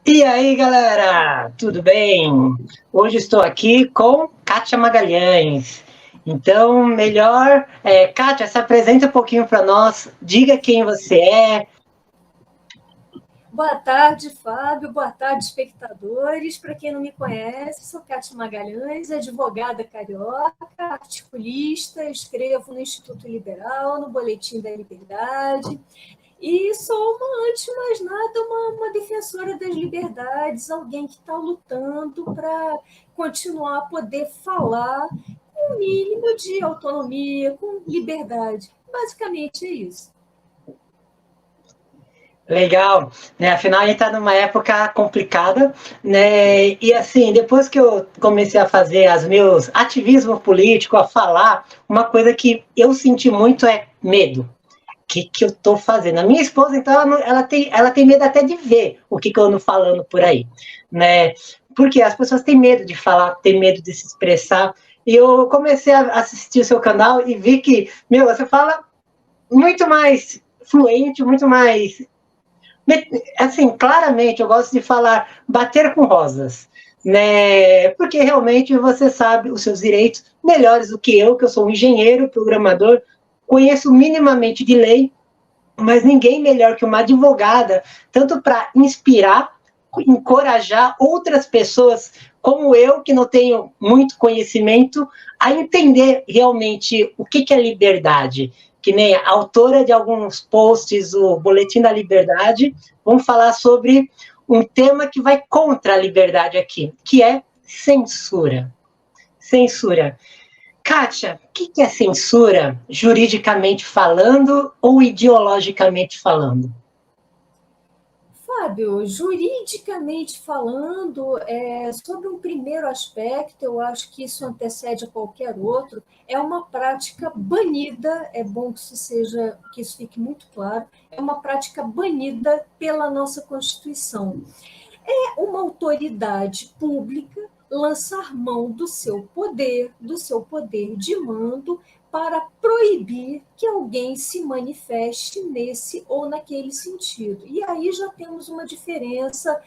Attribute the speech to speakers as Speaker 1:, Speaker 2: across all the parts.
Speaker 1: E aí, galera, tudo bem? Hoje estou aqui com Kátia Magalhães. Então, Kátia, se apresenta um pouquinho para nós, diga quem você é.
Speaker 2: Boa tarde, Fábio. Boa tarde, espectadores. Para quem não me conhece, sou Kátia Magalhães, advogada carioca, articulista, escrevo no Instituto Liberal, no Boletim da Liberdade. E sou uma, antes de mais nada, uma defensora das liberdades, alguém que está lutando para continuar a poder falar com o mínimo de autonomia, com liberdade. Basicamente é isso.
Speaker 1: Legal, né? Afinal, a gente está numa época complicada, né? E assim, depois que eu comecei a fazer os meus ativismo político, a falar, uma coisa que eu senti muito é medo. Que eu estou fazendo? A minha esposa, então, ela tem medo até de ver o que eu ando falando por aí, né? Porque as pessoas têm medo de falar, têm medo de se expressar. E eu comecei a assistir o seu canal e vi que, você fala muito mais fluente, muito mais. Assim, claramente, eu gosto de falar bater com rosas, né? Porque realmente você sabe os seus direitos melhores do que eu sou um engenheiro, programador, conheço minimamente de lei, mas ninguém melhor que uma advogada, tanto para inspirar, encorajar outras pessoas como eu, que não tenho muito conhecimento, a entender realmente o que é liberdade. Que nem a autora de alguns posts, o Boletim da Liberdade, vamos falar sobre um tema que vai contra a liberdade aqui, que é censura. Censura. Kátia, o que é censura, juridicamente falando ou ideologicamente falando?
Speaker 2: Fábio, juridicamente falando, sobre um primeiro aspecto, eu acho que isso antecede a qualquer outro, é uma prática banida, é bom que isso fique muito claro, é uma prática banida pela nossa Constituição. É uma autoridade pública lançar mão do seu poder de mando, para proibir que alguém se manifeste nesse ou naquele sentido. E aí já temos uma diferença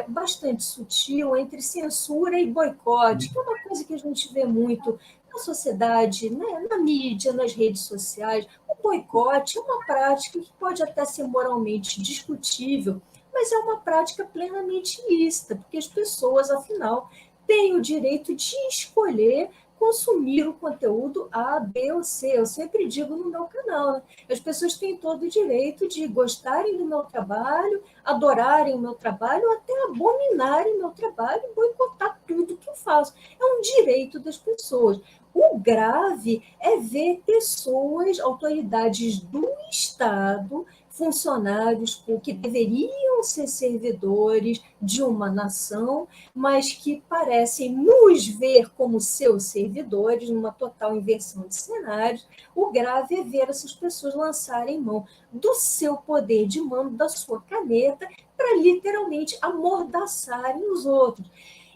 Speaker 2: bastante sutil entre censura e boicote, que é uma coisa que a gente vê muito na sociedade, né, na mídia, nas redes sociais. O boicote é uma prática que pode até ser moralmente discutível, mas é uma prática plenamente lícita, porque as pessoas, afinal, têm o direito de escolher consumir o conteúdo A, B ou C. Eu sempre digo no meu canal, né? As pessoas têm todo o direito de gostarem do meu trabalho, adorarem o meu trabalho, ou até abominarem o meu trabalho e boicotar tudo que eu faço. É um direito das pessoas. O grave é ver pessoas, autoridades do Estado, funcionários que deveriam ser servidores de uma nação, mas que parecem nos ver como seus servidores, numa total inversão de cenários. O grave é ver essas pessoas lançarem mão do seu poder de mando, da sua caneta, para literalmente amordaçarem os outros.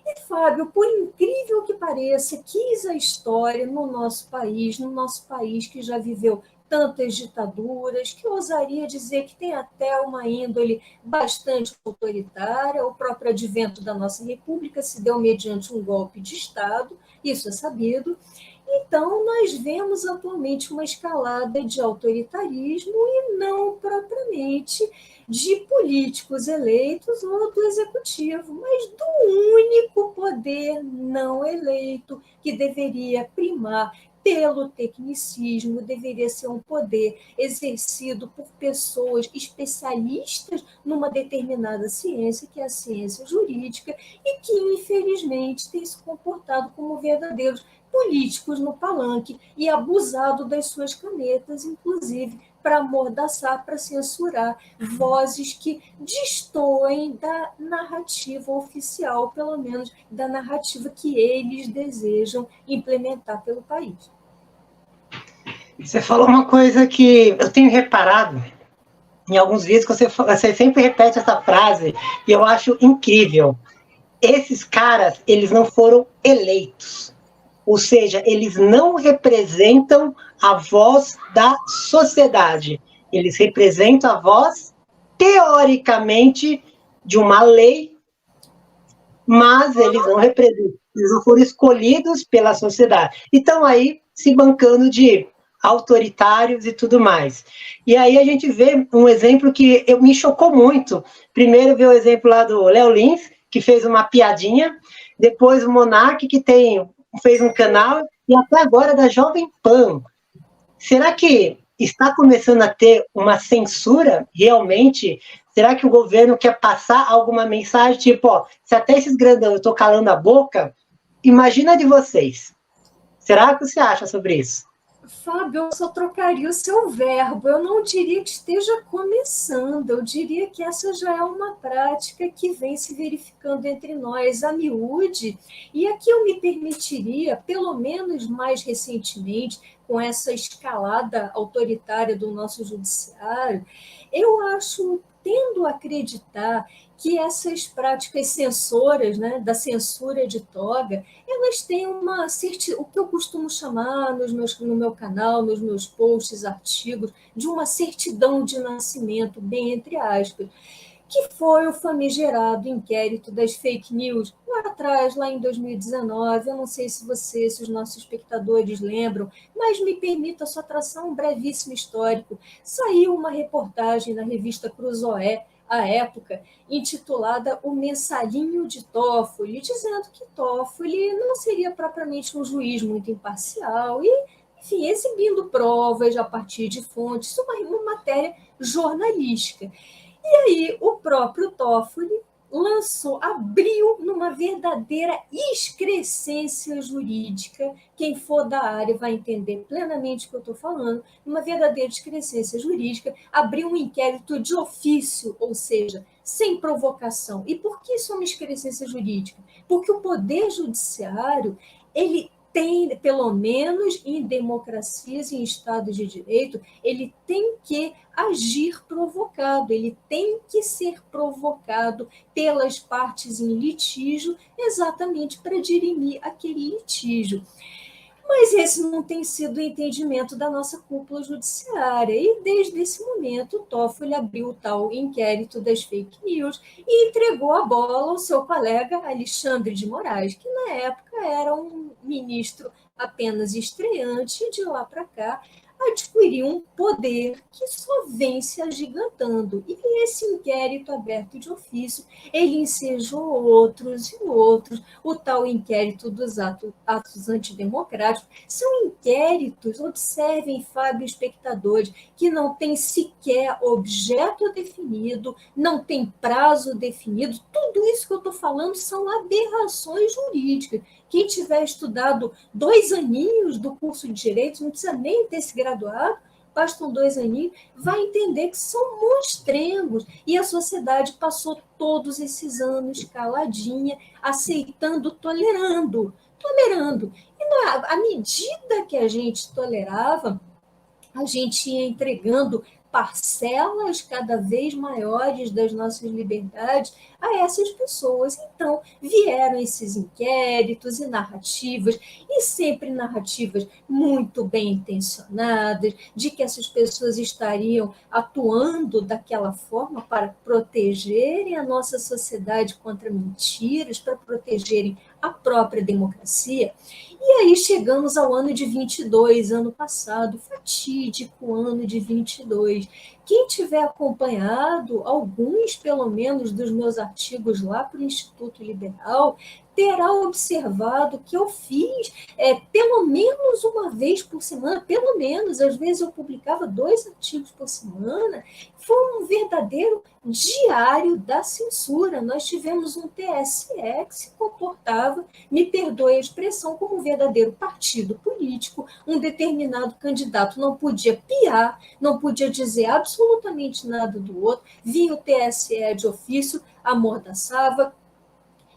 Speaker 2: E, Fábio, por incrível que pareça, quis a história no nosso país que já viveu tantas ditaduras, que eu ousaria dizer que tem até uma índole bastante autoritária. O próprio advento da nossa República se deu mediante um golpe de Estado, isso é sabido. Então, nós vemos atualmente uma escalada de autoritarismo e não propriamente de políticos eleitos ou do executivo, mas do único poder não eleito que deveria primar pelo tecnicismo, deveria ser um poder exercido por pessoas especialistas numa determinada ciência, que é a ciência jurídica, e que, infelizmente, tem se comportado como verdadeiros políticos no palanque e abusado das suas canetas, inclusive para amordaçar, para censurar vozes que destoem da narrativa oficial, pelo menos da narrativa que eles desejam implementar pelo país.
Speaker 1: Você falou uma coisa que eu tenho reparado em alguns vídeos, que você sempre repete essa frase, e eu acho incrível. Esses caras, eles não foram eleitos. Ou seja, eles não representam a voz da sociedade. Eles representam a voz, teoricamente, de uma lei, mas eles não representam, eles não foram escolhidos pela sociedade. E estão aí se bancando de autoritários e tudo mais. E aí a gente vê um exemplo que me chocou muito. Primeiro veio o exemplo lá do Léo Lins, que fez uma piadinha, depois o Monark, que fez um canal, e até agora da Jovem Pan. Será que está começando a ter uma censura realmente? Será que o governo quer passar alguma mensagem, tipo, ó, se até esses grandão eu estou calando a boca, imagina de vocês. Será que você acha sobre isso?
Speaker 2: Fábio, eu só trocaria o seu verbo. Eu não diria que esteja começando, eu diria que essa já é uma prática que vem se verificando entre nós a miúde, e aqui eu me permitiria, pelo menos mais recentemente, com essa escalada autoritária do nosso judiciário, eu acho, tendo a acreditar que essas práticas censoras, né, da censura de toga, elas têm o que eu costumo chamar no meu canal, nos meus posts, artigos, de uma certidão de nascimento, bem entre aspas, que foi o famigerado inquérito das fake news, lá atrás, lá em 2019, eu não sei se se os nossos espectadores lembram, mas me permita só traçar um brevíssimo histórico. Saiu uma reportagem na revista Cruzoé, à época, intitulada O Mensalinho de Toffoli, dizendo que Toffoli não seria propriamente um juiz muito imparcial e, enfim, exibindo provas a partir de fontes, uma matéria jornalística. E aí o próprio Toffoli abriu numa verdadeira excrescência jurídica. Quem for da área vai entender plenamente o que eu estou falando. Numa verdadeira excrescência jurídica, abriu um inquérito de ofício, ou seja, sem provocação. E por que isso é uma excrescência jurídica? Porque o Poder Judiciário, ele tem, pelo menos em democracias e em Estados de Direito, ele tem que agir provocado, ele tem que ser provocado pelas partes em litígio, exatamente para dirimir aquele litígio. Mas esse não tem sido o entendimento da nossa cúpula judiciária. E desde esse momento, o Toffoli abriu o tal inquérito das fake news e entregou a bola ao seu colega Alexandre de Moraes, que na época era um ministro apenas estreante, e de lá para cá adquiriu um poder que só vem se agigantando. E esse inquérito aberto de ofício, ele ensejou outros e outros, o tal inquérito dos atos antidemocráticos, são inquéritos, observem, Fábio, espectadores, que não tem sequer objeto definido, não tem prazo definido, tudo isso que eu estou falando são aberrações jurídicas. Quem tiver estudado 2 aninhos do curso de Direito, não precisa nem ter se graduado, bastam 2 aninhos, vai entender que são monstrengos. E a sociedade passou todos esses anos caladinha, aceitando, tolerando. E à medida que a gente tolerava, a gente ia entregando parcelas cada vez maiores das nossas liberdades a essas pessoas. Então, vieram esses inquéritos e narrativas, e sempre narrativas muito bem intencionadas, de que essas pessoas estariam atuando daquela forma para protegerem a nossa sociedade contra mentiras, para protegerem a própria democracia. E aí chegamos ao ano de 22, ano passado, fatídico ano de 22. Quem tiver acompanhado alguns, pelo menos, dos meus artigos lá para o Instituto Liberal, terá observado que eu fiz pelo menos uma vez por semana, pelo menos, às vezes eu publicava 2 artigos por semana, foi um verdadeiro diário da censura. Nós tivemos um TSE que se comportava, me perdoe a expressão, como um verdadeiro partido político. Um determinado candidato não podia piar, não podia dizer absolutamente nada do outro, vinha o TSE de ofício, amordaçava,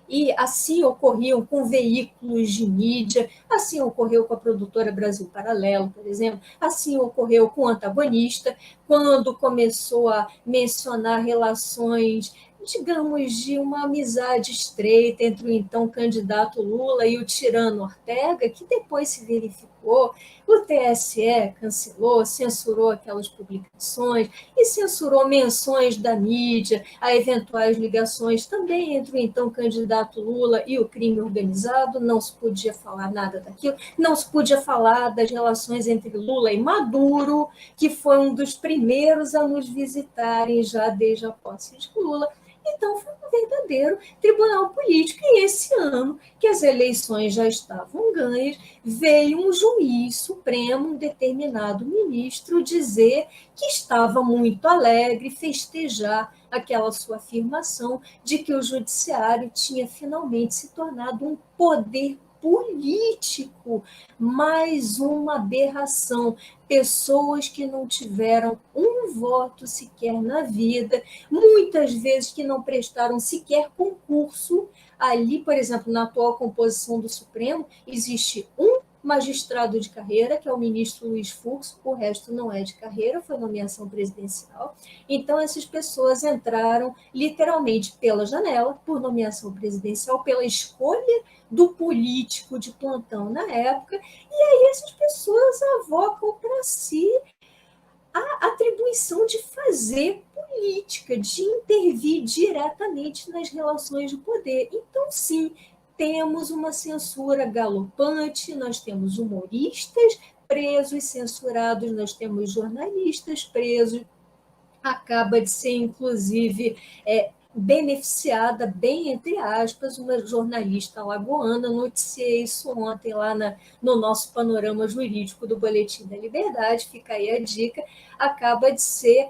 Speaker 2: e assim ocorriam com veículos de mídia, assim ocorreu com a produtora Brasil Paralelo, por exemplo, assim ocorreu com o Antagonista, quando começou a mencionar relações, digamos, de uma amizade estreita entre o então candidato Lula e o tirano Ortega, que depois se verificou recuou, o TSE cancelou, censurou aquelas publicações e censurou menções da mídia a eventuais ligações também entre o então candidato Lula e o crime organizado. Não se podia falar nada daquilo, não se podia falar das relações entre Lula e Maduro, que foi um dos primeiros a nos visitarem já desde a posse de Lula. Então, foi um verdadeiro tribunal político. E esse ano, que as eleições já estavam ganhas, veio um juiz supremo, um determinado ministro, dizer que estava muito alegre, festejar aquela sua afirmação de que o judiciário tinha finalmente se tornado um poder político. Mais uma aberração. Pessoas que não tiveram um voto sequer na vida, muitas vezes que não prestaram sequer concurso. Ali, por exemplo, na atual composição do Supremo, existe um magistrado de carreira, que é o ministro Luiz Fux, o resto não é de carreira, foi nomeação presidencial. Então, essas pessoas entraram literalmente pela janela, por nomeação presidencial, pela escolha do político de plantão na época, e aí essas pessoas avocam para si a atribuição de fazer política, de intervir diretamente nas relações de poder. Então, sim, temos uma censura galopante, nós temos humoristas presos, censurados, nós temos jornalistas presos, acaba de ser, inclusive, beneficiada, bem entre aspas, uma jornalista alagoana, noticiei isso ontem lá no nosso panorama jurídico do Boletim da Liberdade, fica aí a dica, acaba de ser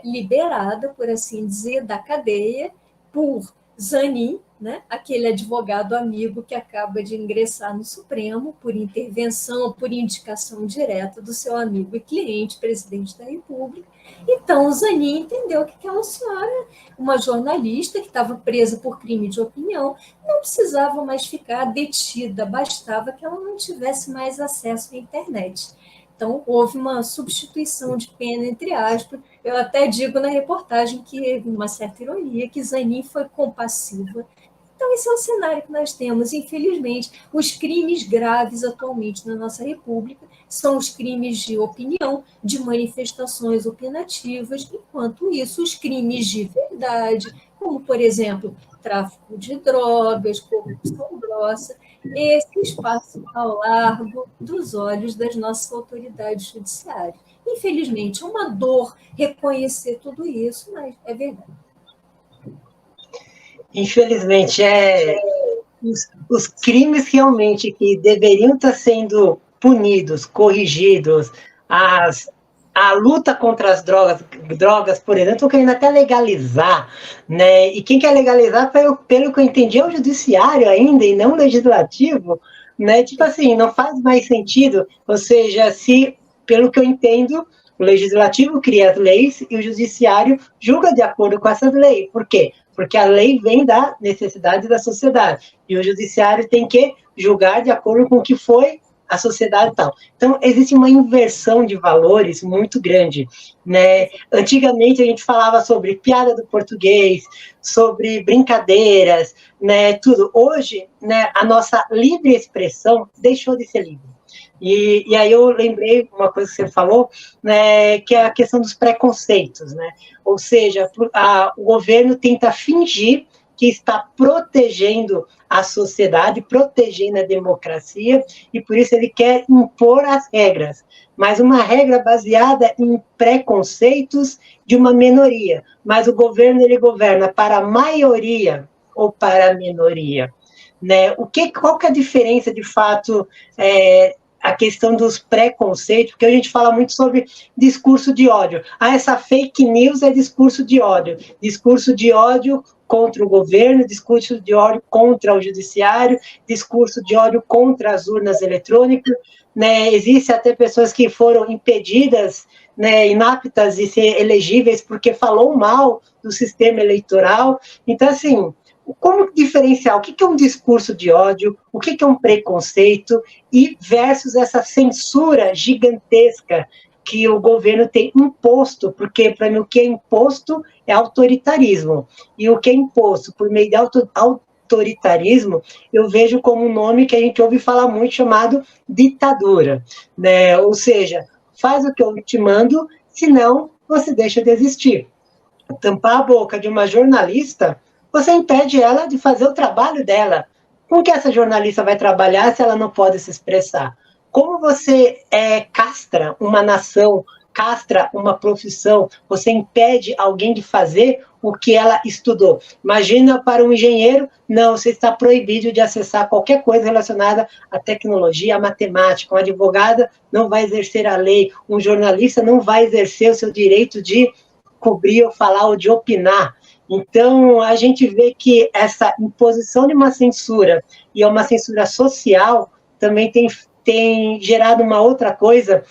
Speaker 2: liberada, por assim dizer, da cadeia, por Zanin, né? Aquele advogado amigo que acaba de ingressar no Supremo por intervenção, por indicação direta do seu amigo e cliente, presidente da República. Então, o Zanin entendeu que aquela senhora, uma jornalista que estava presa por crime de opinião, não precisava mais ficar detida, bastava que ela não tivesse mais acesso à internet. Então, houve uma substituição de pena, entre aspas. Eu até digo na reportagem que, uma certa ironia, que Zanin foi compassiva. Então, esse é o cenário que nós temos. Infelizmente, os crimes graves atualmente na nossa República são os crimes de opinião, de manifestações opinativas, enquanto isso, os crimes de verdade, como, por exemplo, tráfico de drogas, corrupção grossa, esses passam ao largo dos olhos das nossas autoridades judiciárias. Infelizmente, é uma dor reconhecer tudo isso, mas é verdade.
Speaker 1: Infelizmente, os crimes realmente que deveriam estar sendo punidos, corrigidos, a luta contra as drogas, por exemplo, estão querendo até legalizar, né? E quem quer legalizar, pelo que eu entendi, é o judiciário ainda, e não o legislativo, né? Tipo assim, não faz mais sentido, ou seja, pelo que eu entendo, o legislativo cria as leis e o judiciário julga de acordo com essas leis. Por quê? Porque a lei vem da necessidade da sociedade, e o judiciário tem que julgar de acordo com o que foi a sociedade e tal. Então, existe uma inversão de valores muito grande, né? Antigamente, a gente falava sobre piada do português, sobre brincadeiras, né, tudo. Hoje, né, a nossa livre expressão deixou de ser livre. E aí eu lembrei uma coisa que você falou, né, que é a questão dos preconceitos, né? Ou seja, o governo tenta fingir que está protegendo a sociedade, protegendo a democracia, e por isso ele quer impor as regras, mas uma regra baseada em preconceitos de uma minoria. Mas o governo, ele governa para a maioria ou para a minoria, né? Qual que é a diferença, de fato, a questão dos preconceitos, porque a gente fala muito sobre discurso de ódio. Essa fake news é discurso de ódio contra o governo, discurso de ódio contra o judiciário, discurso de ódio contra as urnas eletrônicas, né? Existem até pessoas que foram impedidas, né, inaptas de ser elegíveis porque falou mal do sistema eleitoral. Então, assim, como diferenciar o que é um discurso de ódio, o que é um preconceito, e versus essa censura gigantesca que o governo tem imposto, porque, para mim, o que é imposto é autoritarismo, e o que é imposto por meio de autoritarismo, eu vejo como um nome que a gente ouve falar muito, chamado ditadura, né? Ou seja, faz o que eu te mando, senão você deixa de existir. Tampar a boca de uma jornalista, você impede ela de fazer o trabalho dela. Como que essa jornalista vai trabalhar se ela não pode se expressar? Como você castra uma nação, castra uma profissão, você impede alguém de fazer o que ela estudou? Imagina para um engenheiro, não, você está proibido de acessar qualquer coisa relacionada à tecnologia, à matemática. Um advogado não vai exercer a lei, um jornalista não vai exercer o seu direito de cobrir ou falar ou de opinar. Então, a gente vê que essa imposição de uma censura, e é uma censura social, também tem gerado uma outra coisa,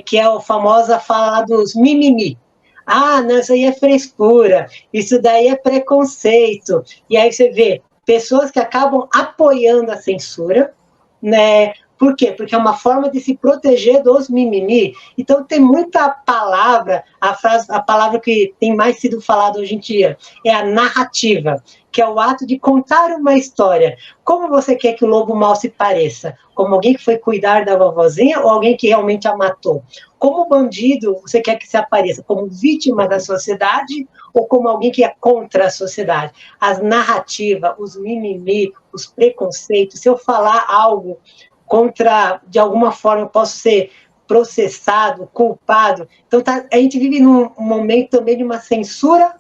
Speaker 1: que é a famosa fala dos mimimi. Ah, não, isso aí é frescura, isso daí é preconceito. E aí você vê pessoas que acabam apoiando a censura, né? Por quê? Porque é uma forma de se proteger dos mimimi. Então, tem muita palavra, a palavra que tem mais sido falada hoje em dia é a narrativa, que é o ato de contar uma história. Como você quer que o lobo mal se pareça? Como alguém que foi cuidar da vovozinha ou alguém que realmente a matou? Como bandido você quer que se apareça? Como vítima da sociedade ou como alguém que é contra a sociedade? As narrativas, os mimimi, os preconceitos, se eu falar algo contra, de alguma forma, eu posso ser processado, culpado. Então, a gente vive num momento também de uma censura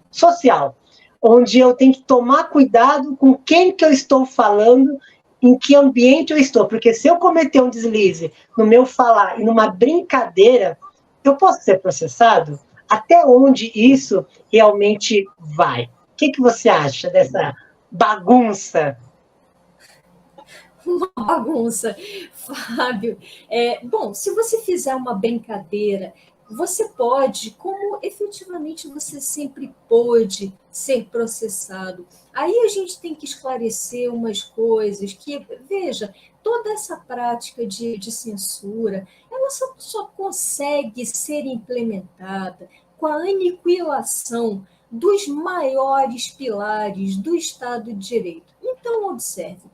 Speaker 1: social, onde eu tenho que tomar cuidado com quem que eu estou falando, em que ambiente eu estou, porque se eu cometer um deslize no meu falar e numa brincadeira, eu posso ser processado? Até onde isso realmente vai? O que você acha dessa bagunça?
Speaker 2: Uma bagunça. Fábio, bom, se você fizer uma brincadeira, você pode, como efetivamente você sempre pôde ser processado. Aí a gente tem que esclarecer umas coisas que, veja, toda essa prática de censura, ela só consegue ser implementada com a aniquilação dos maiores pilares do Estado de Direito. Então, observe,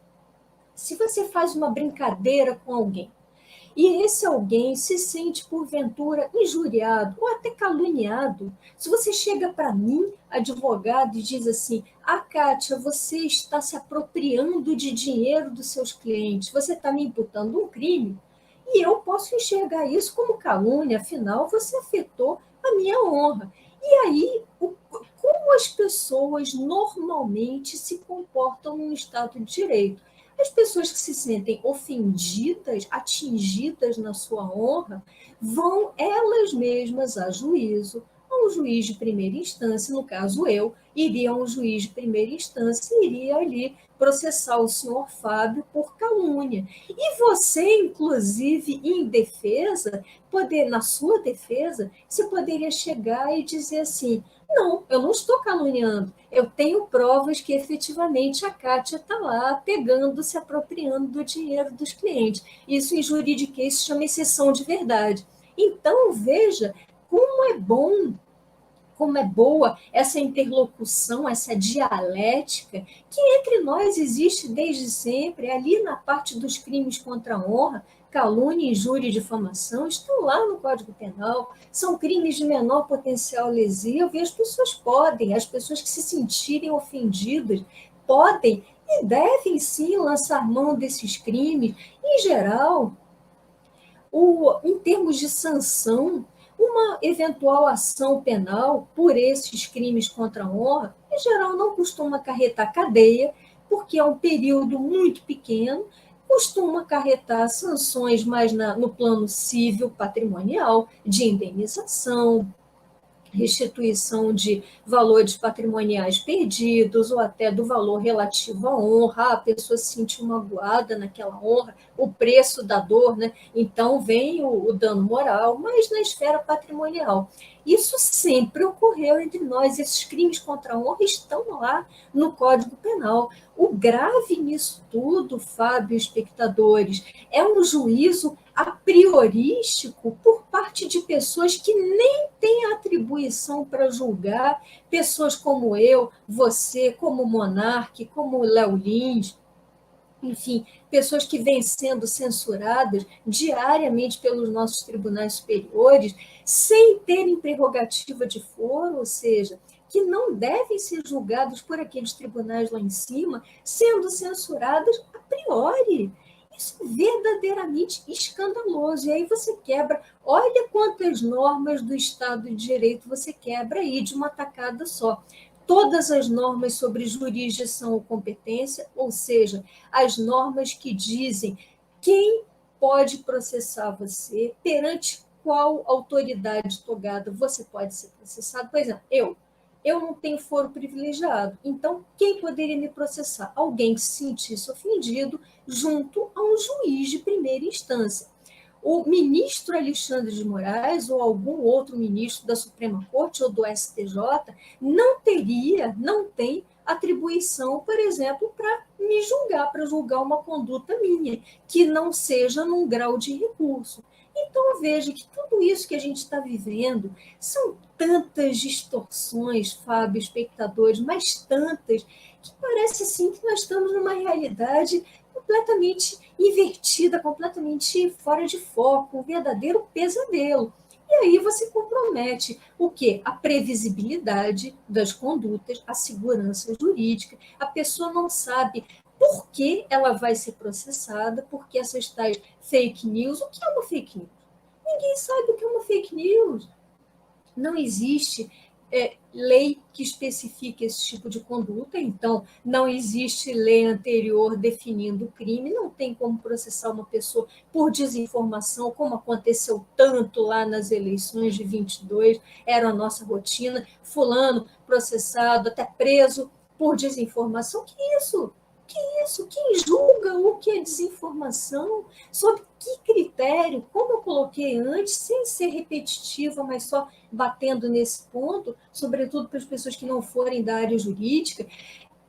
Speaker 2: se você faz uma brincadeira com alguém e esse alguém se sente, porventura, injuriado ou até caluniado, se você chega para mim, advogado, e diz assim: Ah, Kátia, você está se apropriando de dinheiro dos seus clientes, você está me imputando um crime, e eu posso enxergar isso como calúnia, afinal, você afetou a minha honra. E aí, como as pessoas normalmente se comportam num Estado de Direito? As pessoas que se sentem ofendidas, atingidas na sua honra, vão elas mesmas a juízo, a um juiz de primeira instância, no caso eu, iria a um juiz de primeira instância e iria ali processar o senhor Fábio por calúnia. E você, inclusive, em defesa, na sua defesa, você poderia chegar e dizer assim: não, eu não estou caluniando. Eu tenho provas que efetivamente a Kátia está lá pegando, se apropriando do dinheiro dos clientes. Isso em juridiquês se chama exceção de verdade. Então, veja como é boa essa interlocução, essa dialética, que entre nós existe desde sempre, ali na parte dos crimes contra a honra, calúnia, injúria e difamação, estão lá no Código Penal, são crimes de menor potencial lesivo, e as pessoas que se sentirem ofendidas, podem e devem sim lançar mão desses crimes. Em geral, em termos de sanção, uma eventual ação penal por esses crimes contra a honra, em geral, não costuma acarretar cadeia, porque é um período muito pequeno, costuma acarretar sanções mais no plano civil patrimonial, de indenização, restituição de valores patrimoniais perdidos ou até do valor relativo à honra. A pessoa se sentiu magoada naquela honra, o preço da dor, né? Então vem o dano moral, mas na esfera patrimonial. Isso sempre ocorreu entre nós, esses crimes contra a honra estão lá no Código Penal. O grave nisso tudo, Fábio, espectadores, é um juízo a priorístico por parte parte de pessoas que nem têm atribuição para julgar, pessoas como eu, você, como Monarque, como Léo Lins, enfim, pessoas que vêm sendo censuradas diariamente pelos nossos tribunais superiores, sem terem prerrogativa de foro, ou seja, que não devem ser julgados por aqueles tribunais lá em cima, sendo censuradas a priori. Isso é verdadeiramente escandaloso. E aí você quebra, olha quantas normas do Estado de Direito você quebra aí de uma tacada só. Todas as normas sobre jurisdição ou competência, ou seja, as normas que dizem quem pode processar você, perante qual autoridade togada você pode ser processado. Por exemplo, eu não tenho foro privilegiado, então quem poderia me processar? Alguém que se sentisse ofendido junto a um juiz de primeira instância. O ministro Alexandre de Moraes ou algum outro ministro da Suprema Corte ou do STJ não tem atribuição, por exemplo, para me julgar, para julgar uma conduta minha, que não seja num grau de recurso. Então, eu vejo que tudo isso que a gente está vivendo são tantas distorções, Fábio, espectadores, mas tantas, que parece assim que nós estamos numa realidade completamente invertida, completamente fora de foco, um verdadeiro pesadelo. E aí você compromete o quê? A previsibilidade das condutas, a segurança jurídica. A pessoa não sabe por que ela vai ser processada, porque essas tais fake news. O que é uma fake news? Ninguém sabe o que é uma fake news. Não existe lei que especifique esse tipo de conduta, então não existe lei anterior definindo o crime, não tem como processar uma pessoa por desinformação, como aconteceu tanto lá nas eleições de 22, era a nossa rotina, fulano processado, até preso por desinformação. Que isso? Que isso? Quem julga o que é desinformação? Sob que critério? Como eu coloquei antes, sem ser repetitiva, mas só batendo nesse ponto, sobretudo para as pessoas que não forem da área jurídica,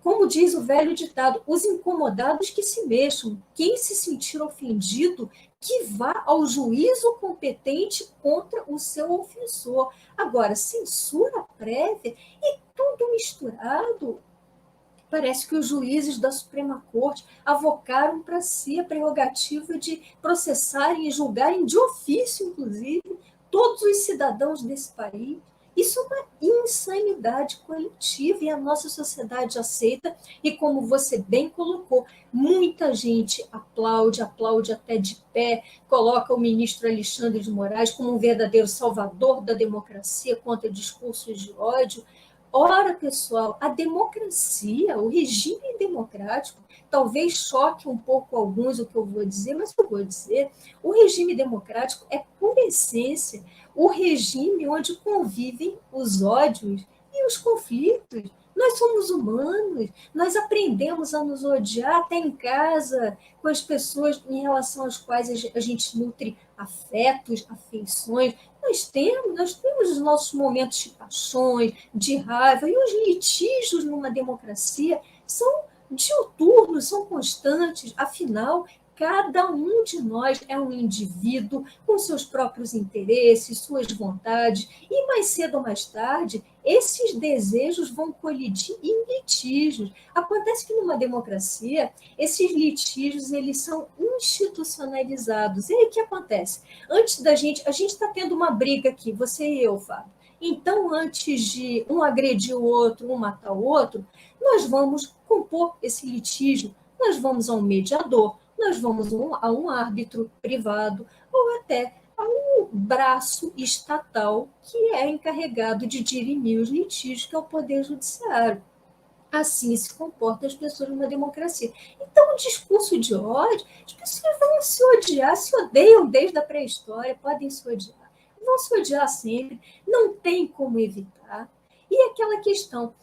Speaker 2: como diz o velho ditado, os incomodados que se mexam, quem se sentir ofendido, que vá ao juízo competente contra o seu ofensor. Agora, censura prévia e tudo misturado. Parece que os juízes da Suprema Corte avocaram para si a prerrogativa de processarem e julgarem de ofício, inclusive, todos os cidadãos desse país. Isso é uma insanidade coletiva e a nossa sociedade aceita, e como você bem colocou, muita gente aplaude, aplaude até de pé, coloca o ministro Alexandre de Moraes como um verdadeiro salvador da democracia contra discursos de ódio. Ora, pessoal, a democracia, o regime democrático, talvez choque um pouco alguns o que eu vou dizer, mas eu vou dizer, o regime democrático é, por essência, o regime onde convivem os ódios e os conflitos. Nós somos humanos, nós aprendemos a nos odiar até em casa, com as pessoas em relação às quais a gente nutre afetos, afeições. Nós temos os nossos momentos de paixões, de raiva, e os litígios numa democracia são diuturnos, são constantes, afinal, cada um de nós é um indivíduo com seus próprios interesses, suas vontades, e mais cedo ou mais tarde, esses desejos vão colidir em litígios. Acontece que numa democracia, esses litígios eles são institucionalizados. E aí o que acontece? Antes da gente, a gente está tendo uma briga aqui, você e eu, Fábio. Então, antes de um agredir o outro, um matar o outro, nós vamos compor esse litígio, nós vamos a um mediador, nós vamos a um árbitro privado ou até a um braço estatal que é encarregado de dirimir os litígios, que é o Poder Judiciário. Assim se comportam as pessoas numa democracia. Então, o discurso de ódio, as pessoas vão se odiar, se odeiam desde a pré-história, podem se odiar, vão se odiar sempre, não tem como evitar. E aquela questão,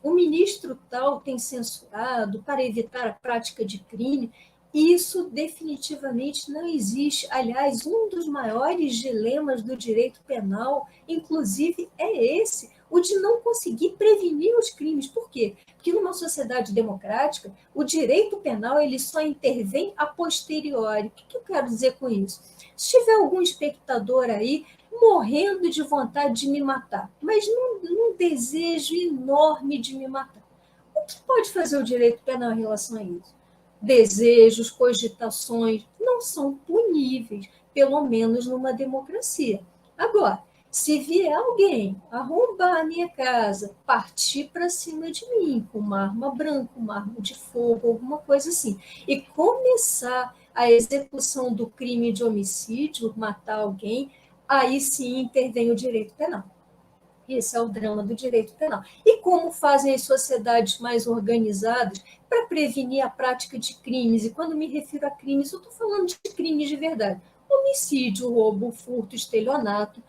Speaker 2: o ministro tal tem censurado para evitar a prática de crime. Isso definitivamente não existe. Aliás, um dos maiores dilemas do direito penal, inclusive, é esse. o de não conseguir prevenir os crimes. Por quê? Porque numa sociedade democrática, o direito penal ele só intervém a posteriori. O que eu quero dizer com isso? Se tiver algum espectador aí morrendo de vontade de me matar, mas num desejo enorme de me matar, o que pode fazer o direito penal em relação a isso? Desejos, cogitações não são puníveis, pelo menos numa democracia. Agora, se vier alguém arrombar a minha casa, partir para cima de mim com uma arma branca, uma arma de fogo, alguma coisa assim, e começar a execução do crime de homicídio, matar alguém, aí sim intervém o direito penal. Esse é o drama do direito penal. E como fazem as sociedades mais organizadas para prevenir a prática de crimes? E quando me refiro a crimes, eu estou falando de crimes de verdade. Homicídio, roubo, furto, estelionato,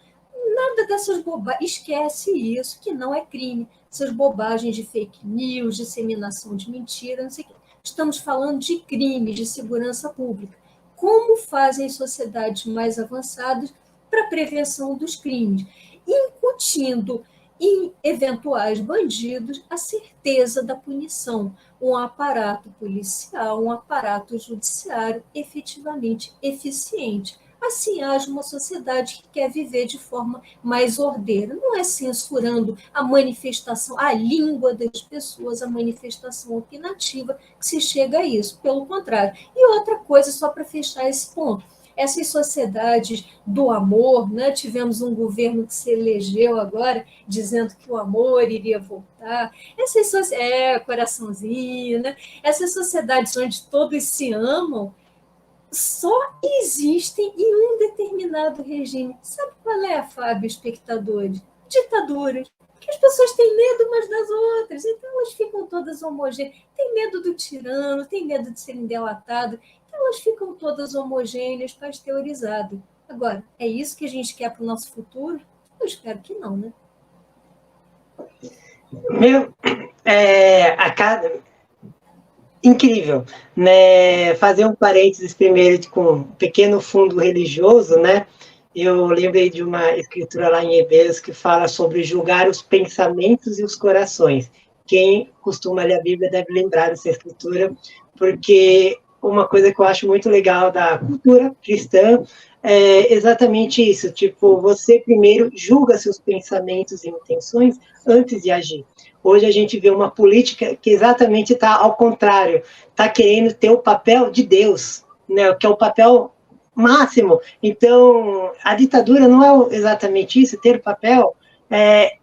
Speaker 2: nada dessas bobagens. Esquece isso, que não é crime. Essas bobagens de fake news, disseminação de mentira, não sei o quê. Estamos falando de crimes, de segurança pública. Como fazem as sociedades mais avançadas para a prevenção dos crimes? Incutindo em eventuais bandidos a certeza da punição, um aparato policial, um aparato judiciário efetivamente eficiente. Assim age uma sociedade que quer viver de forma mais ordeira. Não é censurando a manifestação, a língua das pessoas, a manifestação opinativa que se chega a isso. Pelo contrário. E outra coisa, só para fechar esse ponto, essas sociedades do amor, né? Tivemos um governo que se elegeu agora dizendo que o amor iria voltar. Coraçãozinho, né? Essas sociedades onde todos se amam só existem em um determinado regime. Sabe qual é, Fábio, espectadores? Ditaduras. Porque as pessoas têm medo umas das outras, então elas ficam todas homogêneas. Tem medo do tirano, tem medo de serem delatadas, elas ficam todas homogêneas, pasteurizadas. Agora, é isso que a gente quer para o nosso futuro? Eu espero que não, né?
Speaker 1: Incrível, né? Fazer um parênteses primeiro com um pequeno fundo religioso, né? Eu lembrei de uma escritura lá em Hebreus que fala sobre julgar os pensamentos e os corações. Quem costuma ler a Bíblia deve lembrar dessa escritura, porque uma coisa que eu acho muito legal da cultura cristã é exatamente isso, tipo, você primeiro julga seus pensamentos e intenções antes de agir. Hoje a gente vê uma política que exatamente está ao contrário, está querendo ter o papel de Deus, né, que é o papel máximo. Então, a ditadura não é exatamente isso, ter o papel, é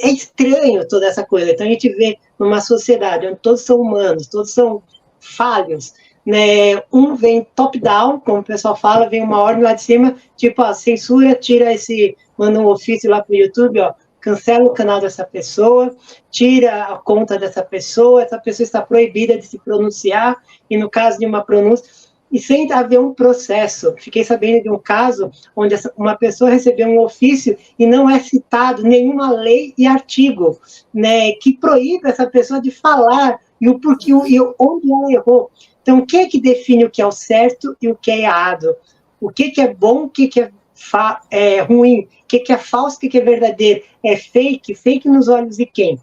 Speaker 1: estranho toda essa coisa. Então, a gente vê numa sociedade onde todos são humanos, todos são falhos, né? Um vem top-down, como o pessoal fala, vem uma ordem lá de cima, tipo, ó, censura, tira esse, manda um ofício lá para o YouTube, ó, cancela o canal dessa pessoa, tira a conta dessa pessoa, essa pessoa está proibida de se pronunciar, e no caso de uma pronúncia, e sem haver um processo. Fiquei sabendo de um caso onde uma pessoa recebeu um ofício e não é citado nenhuma lei e artigo, né, que proíbe essa pessoa de falar e o porquê e onde ela errou. Então, o que é que define o que é o certo e o que é errado? O que é bom, o que é ruim? O que é falso, o que é verdadeiro? É fake? Fake nos olhos de quem?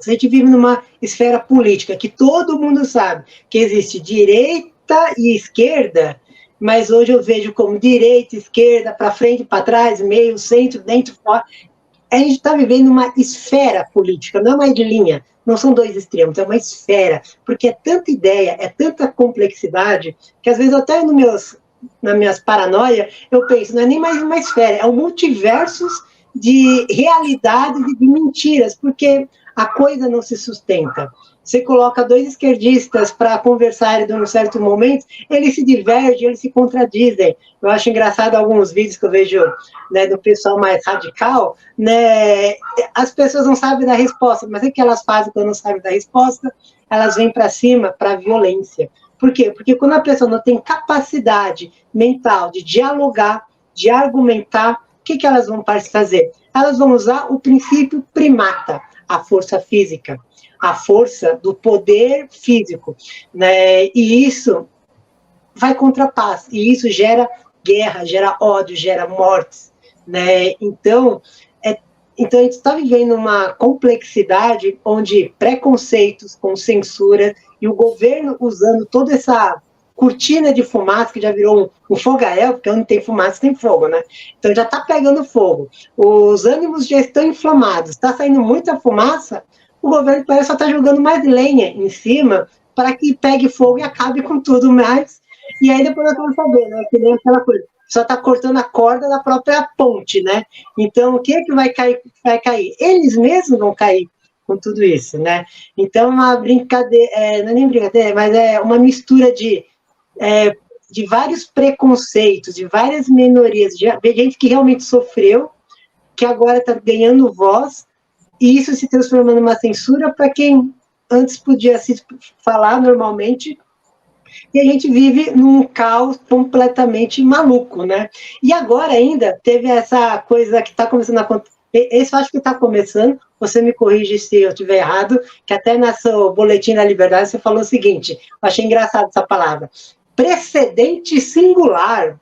Speaker 1: A gente vive numa esfera política que todo mundo sabe que existe direita e esquerda, mas hoje eu vejo como direita, esquerda, para frente, para trás, meio, centro, dentro, fora. A gente está vivendo uma esfera política, não é mais de linha, não são dois extremos, é uma esfera, porque é tanta ideia, é tanta complexidade, que às vezes até nas minhas paranoias, eu penso, não é nem mais uma esfera, é um multiversos de realidades e de mentiras, porque a coisa não se sustenta. Você coloca dois esquerdistas para conversarem num certo momento, eles se divergem, eles se contradizem. Eu acho engraçado alguns vídeos que eu vejo, né, do pessoal mais radical, né, as pessoas não sabem da resposta, mas o que elas fazem quando não sabem da resposta? Elas vêm para cima para a violência. Por quê? Porque quando a pessoa não tem capacidade mental de dialogar, de argumentar, o que elas vão fazer? Elas vão usar o princípio primata, a força física, a força do poder físico, né? E isso vai contra a paz, e isso gera guerra, gera ódio, gera mortes, né? Então, Então, a gente está vivendo uma complexidade onde preconceitos com censura e o governo usando toda essa cortina de fumaça, que já virou um fogaréu, porque onde tem fumaça tem fogo, né? Então, já está pegando fogo. Os ânimos já estão inflamados, está saindo muita fumaça, o governo parece só estar jogando mais lenha em cima para que pegue fogo e acabe com tudo mais. E aí depois nós vamos saber, né? Que nem aquela coisa, só está cortando a corda da própria ponte, né? Então, o que é que vai cair? Vai cair? Eles mesmos vão cair com tudo isso, né? Então, uma brincadeira, não é nem brincadeira, mas é uma mistura de vários preconceitos, de várias minorias, de gente que realmente sofreu, que agora está ganhando voz, e isso se transformando numa censura para quem antes podia se falar normalmente, e a gente vive num caos completamente maluco, né? E agora ainda teve essa coisa que está começando a acontecer, esse eu acho que está começando, você me corrige se eu estiver errado, que até no seu Boletim da Liberdade você falou o seguinte, eu achei engraçado essa palavra, precedente singular.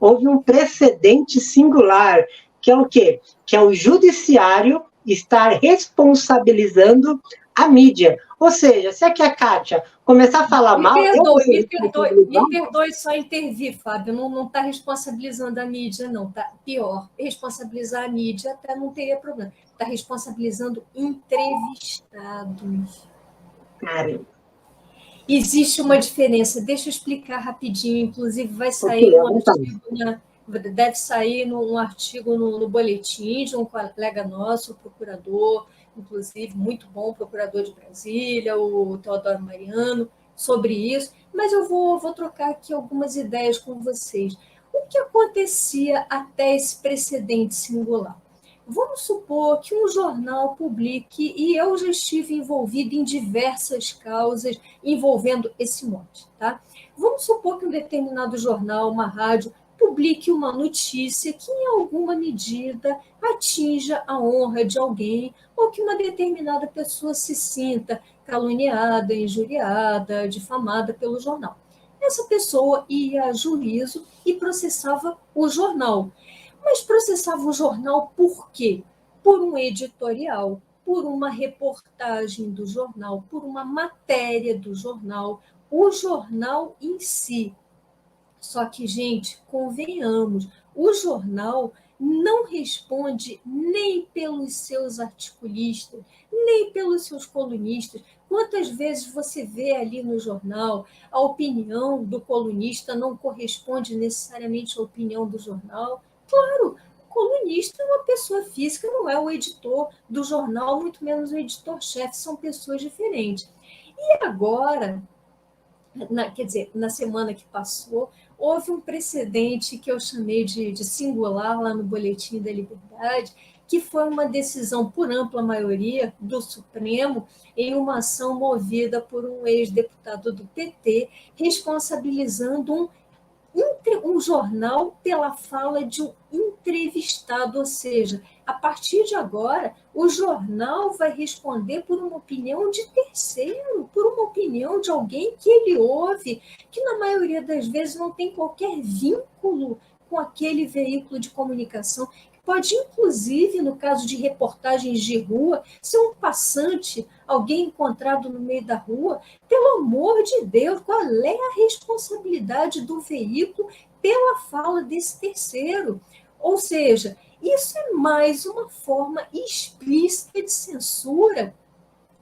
Speaker 1: Houve um precedente singular, que é o quê? Que é o judiciário estar responsabilizando a mídia. Ou seja, se aqui a Kátia começar a falar mal...
Speaker 2: Me perdoe só intervir, Fábio, não está responsabilizando a mídia, não, tá pior. Responsabilizar a mídia até não teria problema. Está responsabilizando entrevistados.
Speaker 1: Caramba.
Speaker 2: Existe uma diferença, deixa eu explicar rapidinho, inclusive vai sair deve sair um artigo no boletim de um colega nosso, o procurador, inclusive muito bom, procurador de Brasília, o Teodoro Mariano, sobre isso, mas eu vou trocar aqui algumas ideias com vocês. O que acontecia até esse precedente singular? Vamos supor que um jornal publique, e eu já estive envolvida em diversas causas envolvendo esse monte, tá? Vamos supor que um determinado jornal, uma rádio, publique uma notícia que, em alguma medida, atinja a honra de alguém ou que uma determinada pessoa se sinta caluniada, injuriada, difamada pelo jornal. Essa pessoa ia a juízo e processava o jornal. Mas processava o jornal por quê? Por um editorial, por uma reportagem do jornal, por uma matéria do jornal, o jornal em si. Só que, gente, convenhamos, o jornal não responde nem pelos seus articulistas, nem pelos seus colunistas. Quantas vezes você vê ali no jornal a opinião do colunista não corresponde necessariamente à opinião do jornal? Claro, o colunista é uma pessoa física, não é o editor do jornal, muito menos o editor-chefe, são pessoas diferentes. E agora, na semana que passou, houve um precedente que eu chamei de singular lá no Boletim da Liberdade, que foi uma decisão por ampla maioria do Supremo em uma ação movida por um ex-deputado do PT, responsabilizando um jornal pela fala de um entrevistado, ou seja, a partir de agora, o jornal vai responder por uma opinião de terceiro, por uma opinião de alguém que ele ouve, que na maioria das vezes não tem qualquer vínculo com aquele veículo de comunicação. Pode, inclusive, no caso de reportagens de rua, ser um passante, alguém encontrado no meio da rua. Pelo amor de Deus, qual é a responsabilidade do veículo pela fala desse terceiro? Ou seja, isso é mais uma forma explícita de censura,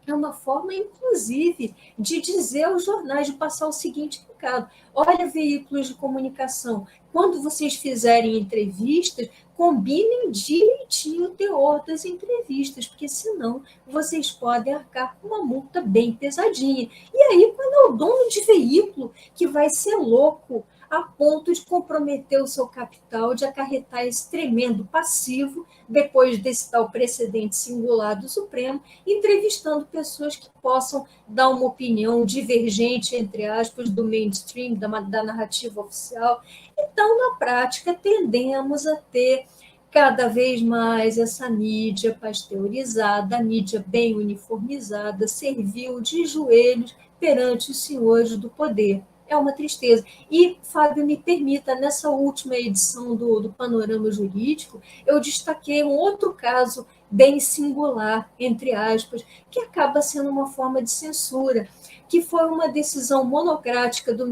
Speaker 2: é uma forma, inclusive, de dizer aos jornais, de passar o seguinte recado: olha, veículos de comunicação, quando vocês fizerem entrevistas, combinem direitinho o teor das entrevistas, porque senão vocês podem arcar com uma multa bem pesadinha. E aí, quando é o dono de veículo que vai ser louco a ponto de comprometer o seu capital, de acarretar esse tremendo passivo, depois desse tal precedente singular do Supremo, entrevistando pessoas que possam dar uma opinião divergente, entre aspas, do mainstream, da narrativa oficial. Então, na prática, tendemos a ter cada vez mais essa mídia pasteurizada, a mídia bem uniformizada, servil de joelhos perante os senhores do poder. É uma tristeza. E, Fábio, me permita, nessa última edição do Panorama Jurídico, eu destaquei um outro caso bem singular, entre aspas, que acaba sendo uma forma de censura, que foi uma decisão monocrática do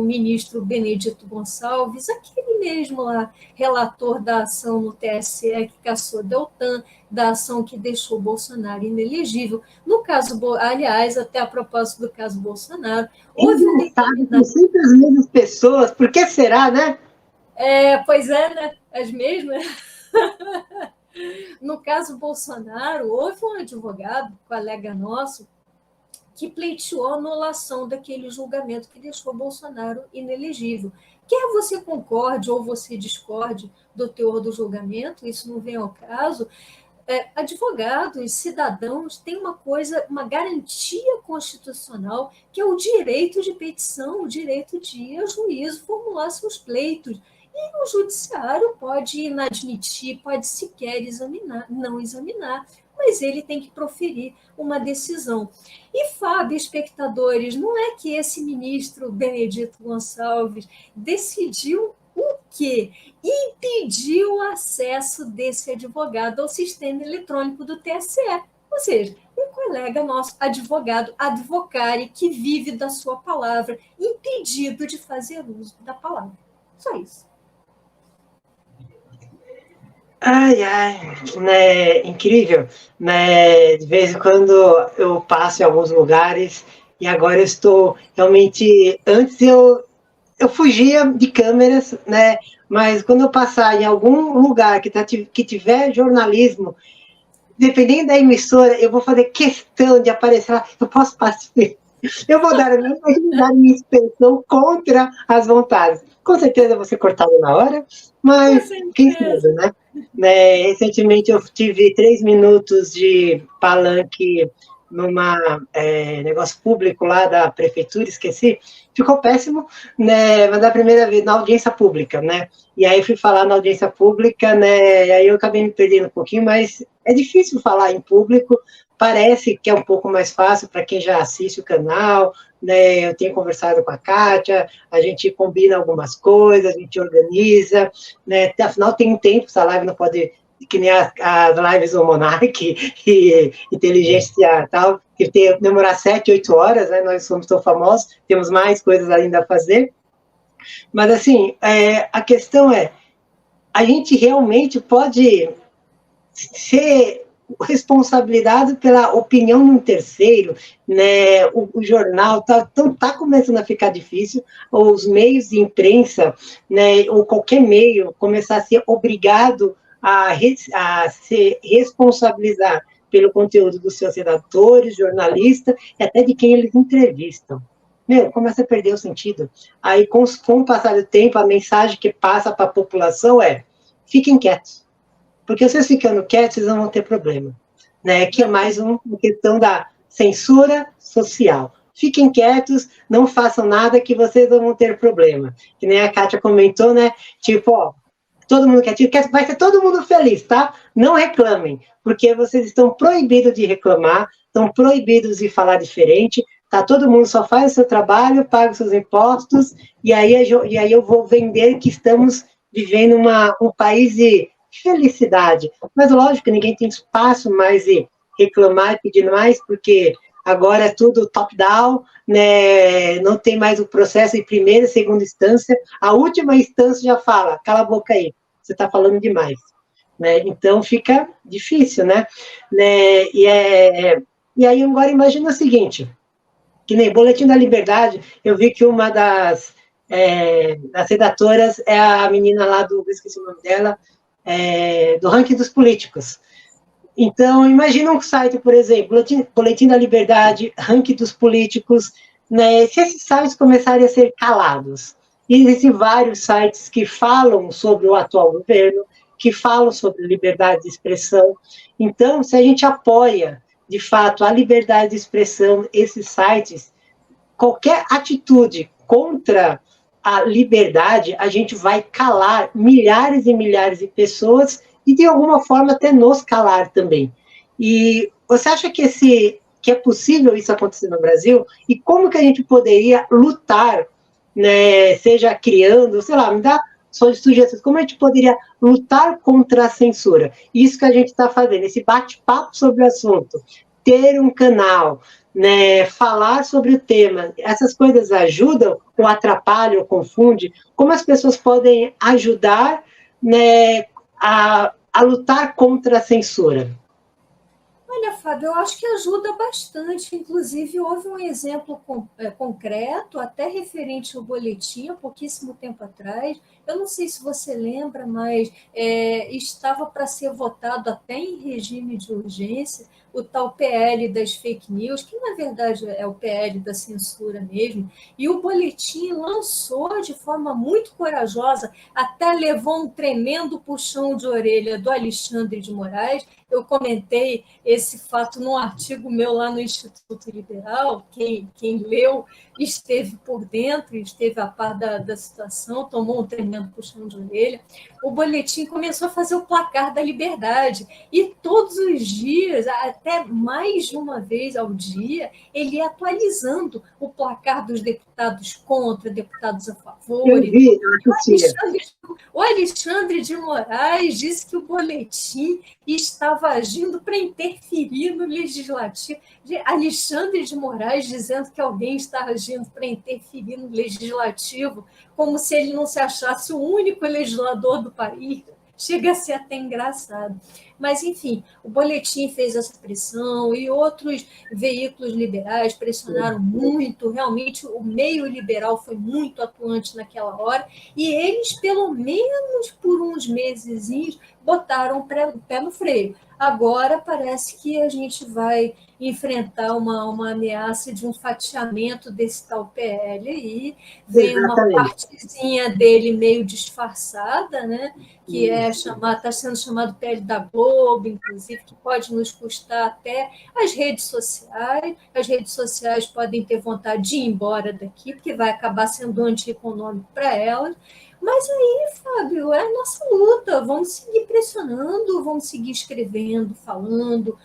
Speaker 2: ministro Benedito Gonçalves, aquele mesmo lá, relator da ação no TSE que cassou Deltan, da ação que deixou Bolsonaro inelegível. No caso, aliás, até a propósito do caso Bolsonaro, houve um
Speaker 1: determinado... sempre as mesmas pessoas, por que será, né?
Speaker 2: Pois é, né? As mesmas. No caso Bolsonaro, houve um advogado, colega nosso, que pleiteou a anulação daquele julgamento que deixou Bolsonaro inelegível. Quer você concorde ou você discorde do teor do julgamento, isso não vem ao caso, advogados, cidadãos têm uma garantia constitucional, que é o direito de petição, o direito de ir ao juízo formular seus pleitos. E o judiciário pode inadmitir, pode sequer examinar, não examinar, mas ele tem que proferir uma decisão. E, Fábio, espectadores, não é que esse ministro Benedito Gonçalves decidiu o quê? Impediu o acesso desse advogado ao sistema eletrônico do TSE. Ou seja, um colega nosso, advogado, advocare, que vive da sua palavra, impedido de fazer uso da palavra. Só isso.
Speaker 1: Ai, né, incrível, né, de vez em quando eu passo em alguns lugares e agora eu estou realmente, antes eu fugia de câmeras, né, mas quando eu passar em algum lugar que tiver jornalismo, dependendo da emissora, eu vou fazer questão de aparecer lá, eu posso participar, eu vou dar a minha expressão contra as vontades. Com certeza eu vou ser cortado na hora, mas quem sabe, né? Recentemente eu tive 3 minutos de palanque numa negócio público lá da prefeitura, esqueci, ficou péssimo, né, mas da primeira vez, na audiência pública, né, e aí fui falar na audiência pública, né, e aí eu acabei me perdendo um pouquinho, mas é difícil falar em público, parece que é um pouco mais fácil para quem já assiste o canal, né, eu tenho conversado com a Kátia, a gente combina algumas coisas, a gente organiza, né, afinal tem um tempo, essa live não pode, que nem as lives do Monark e Inteligência tal, que tem demorar 7, 8 horas, né, nós somos tão famosos, temos mais coisas ainda a fazer, mas assim, a questão é, a gente realmente pode ser responsabilidade pela opinião de um terceiro, né, o jornal tá começando a ficar difícil, os meios de imprensa, né, ou qualquer meio, começar a ser obrigado a se responsabilizar pelo conteúdo dos seus redatores, jornalistas, e até de quem eles entrevistam. Começa a perder o sentido. Aí, com o passar do tempo, a mensagem que passa para a população é: fiquem quietos. Porque vocês ficando quietos, vocês não vão ter problema. Né? Que é mais uma questão da censura social. Fiquem quietos, não façam nada que vocês não vão ter problema. Que nem a Kátia comentou, né? Tipo, ó, todo mundo quietinho, vai ser todo mundo feliz, tá? Não reclamem, porque vocês estão proibidos de reclamar, estão proibidos de falar diferente, tá? Todo mundo só faz o seu trabalho, paga os seus impostos, e aí eu vou vender que estamos vivendo um país de felicidade, mas lógico que ninguém tem espaço mais de reclamar e pedir mais, porque agora é tudo top-down, né? Não tem mais o processo de primeira e segunda instância, a última instância já fala, cala a boca aí, você está falando demais, né? Então fica difícil, né? E aí agora imagina o seguinte, que nem Boletim da Liberdade, eu vi que uma das redatoras é a menina lá esqueci o nome dela, do ranking dos políticos. Então, imagina um site, por exemplo, Boletim da Liberdade, ranking dos políticos, né, se esses sites começarem a ser calados. Existem vários sites que falam sobre o atual governo, que falam sobre liberdade de expressão. Então, se a gente apoia, de fato, a liberdade de expressão, esses sites, qualquer atitude contra a liberdade, a gente vai calar milhares e milhares de pessoas e, de alguma forma, até nos calar também. E você acha que é possível isso acontecer no Brasil? E como que a gente poderia lutar, né, seja criando, sei lá, me dá sugestões, como a gente poderia lutar contra a censura. Isso que a gente está fazendo, esse bate-papo sobre o assunto, ter um canal, né, falar sobre o tema, essas coisas ajudam ou atrapalham, ou confundem? Como as pessoas podem ajudar, né, a lutar contra a censura?
Speaker 2: Olha, Fábio, eu acho que ajuda bastante. Inclusive, houve um exemplo concreto, até referente ao boletim, há pouquíssimo tempo atrás. Eu não sei se você lembra, mas estava para ser votado até em regime de urgência o tal PL das fake news, que na verdade é o PL da censura mesmo, e o boletim lançou de forma muito corajosa, até levou um tremendo puxão de orelha do Alexandre de Moraes. Eu comentei esse fato num artigo meu lá no Instituto Liberal. Quem leu esteve por dentro, esteve a par da situação, tomou um tremendo puxão de orelha. O boletim começou a fazer o placar da liberdade, e todos os dias, até mais de uma vez ao dia, ele ia atualizando o placar dos deputados contra, deputados a favor.
Speaker 1: Eu vi, eu assistia.
Speaker 2: O Alexandre de Moraes disse que o boletim estava agindo para interferir no legislativo. Alexandre de Moraes dizendo que alguém está agindo para interferir no legislativo, como se ele não se achasse o único legislador do país. Chega a ser até engraçado. Mas, enfim, o boletim fez essa pressão e outros veículos liberais pressionaram muito. Realmente, o meio liberal foi muito atuante naquela hora, e eles, pelo menos por uns mesezinhos, botaram o pé no freio. Agora parece que a gente vai enfrentar uma ameaça de um fatiamento desse tal PL aí. Vem uma partezinha dele meio disfarçada, né? Que está sendo chamado PL da Globo, inclusive, que pode nos custar até as redes sociais. As redes sociais podem ter vontade de ir embora daqui, porque vai acabar sendo antieconômico para elas. Mas aí, Fábio, é a nossa luta. Vamos seguir pressionando, vamos seguir escrevendo, falando,